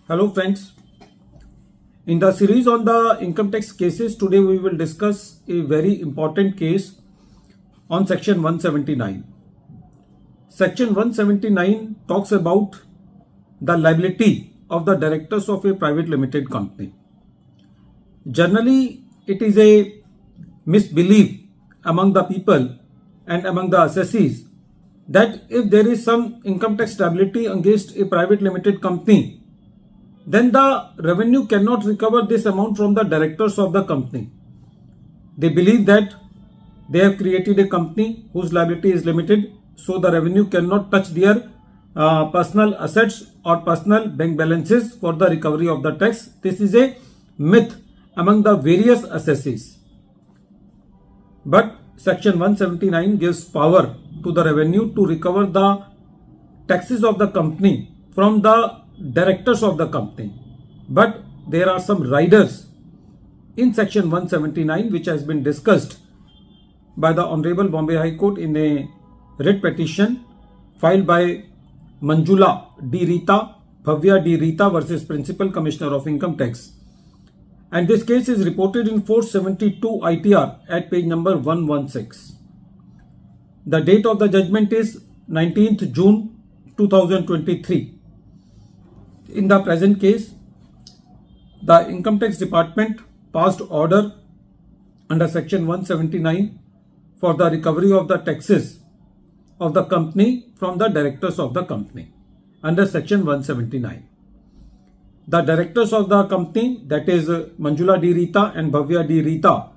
Hello friends, in the series on the income tax cases, today we will discuss a very important case on section 179. Section 179 talks about the liability of the directors of a private limited company. Generally, it is a misbelief among the people and among the assessees that if there is some income tax liability against a private limited company, then the revenue cannot recover this amount from the directors of the company. They believe that they have created a company whose liability is limited, so the revenue cannot touch their personal assets or personal bank balances for the recovery of the tax. This is a myth among the various assessees. But section 179 gives power to the revenue to recover the taxes of the company from the directors of the company. But there are some riders in section 179 which has been discussed by the Honorable Bombay High Court in a writ petition filed by Manjula D. Rita, Bhavya D. Rita versus Principal Commissioner of Income Tax. And this case is reported in 472 ITR at page number 116. The date of the judgment is 19th June 2023. In the present case, the Income Tax Department passed order under section 179 for the recovery of the taxes of the company from the directors of the company under section 179. The directors of the company, that is Manjula D. Rita and Bhavya D. Rita,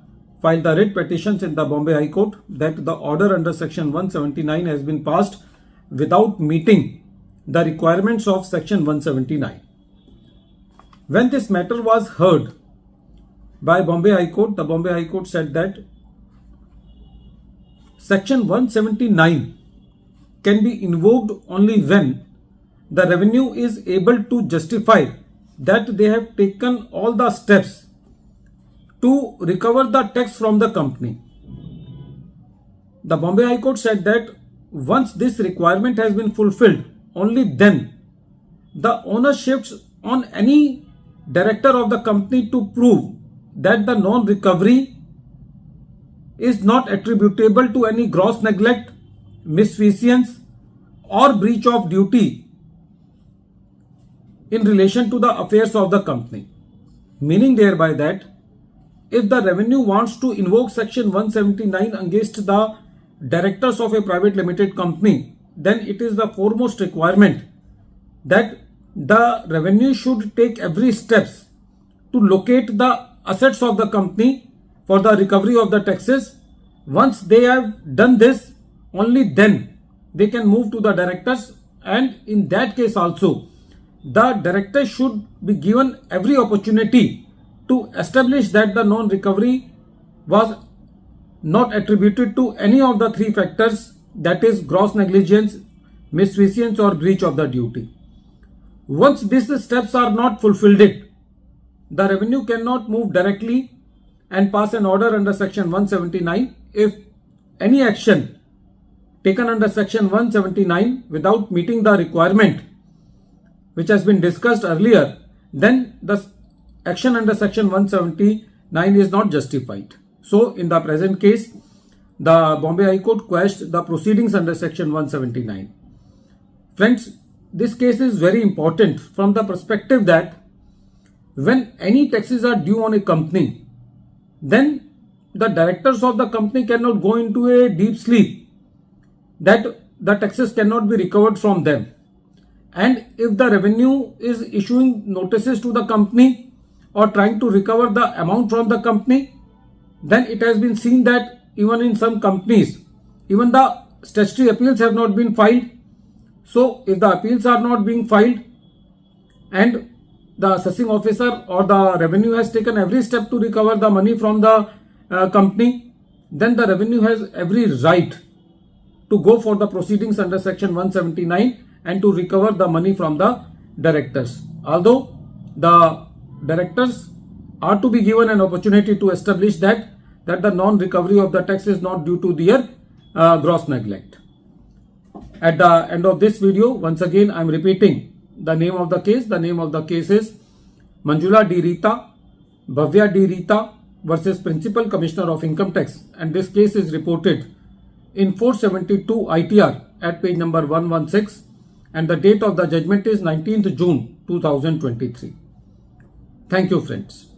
filed the writ petitions in the Bombay High Court that the order under section 179 has been passed without meeting the requirements of section 179. When this matter was heard by Bombay High Court, the Bombay High Court said that section 179 can be invoked only when the revenue is able to justify that they have taken all the steps to recover the tax from the company. The Bombay High Court said that once this requirement has been fulfilled, only then the onus shifts on any director of the company to prove that the non-recovery is not attributable to any gross neglect, misfeasance or breach of duty in relation to the affairs of the company. Meaning thereby that if the revenue wants to invoke section 179 against the directors of a private limited company, then it is the foremost requirement that the revenue should take every steps to locate the assets of the company for the recovery of the taxes. Once they have done this, only then they can move to the directors, and in that case also the directors should be given every opportunity to establish that the non-recovery was not attributed to any of the three factors, that is gross negligence, misfeasance or breach of the duty. Once these steps are not fulfilled, the revenue cannot move directly and pass an order under section 179. If any action taken under section 179 without meeting the requirement which has been discussed earlier, then the action under section 179 is not justified. So in the present case, the Bombay High Court quashed the proceedings under section 179. Friends, this case is very important from the perspective that when any taxes are due on a company, then the directors of the company cannot go into a deep sleep that the taxes cannot be recovered from them. And if the revenue is issuing notices to the company or trying to recover the amount from the company, then it has been seen that even in some companies, even the statutory appeals have not been filed. So if the appeals are not being filed and the assessing officer or the revenue has taken every step to recover the money from the company, then the revenue has every right to go for the proceedings under section 179 and to recover the money from the directors. Although the directors are to be given an opportunity to establish that the non-recovery of the tax is not due to their gross neglect. At the end of this video, once again I am repeating The name of the case is Manjula D. Rita, Bhavya D. Rita versus Principal Commissioner of Income Tax, and this case is reported in 472 ITR at page number 116, and the date of the judgment is 19th June 2023. Thank you, friends.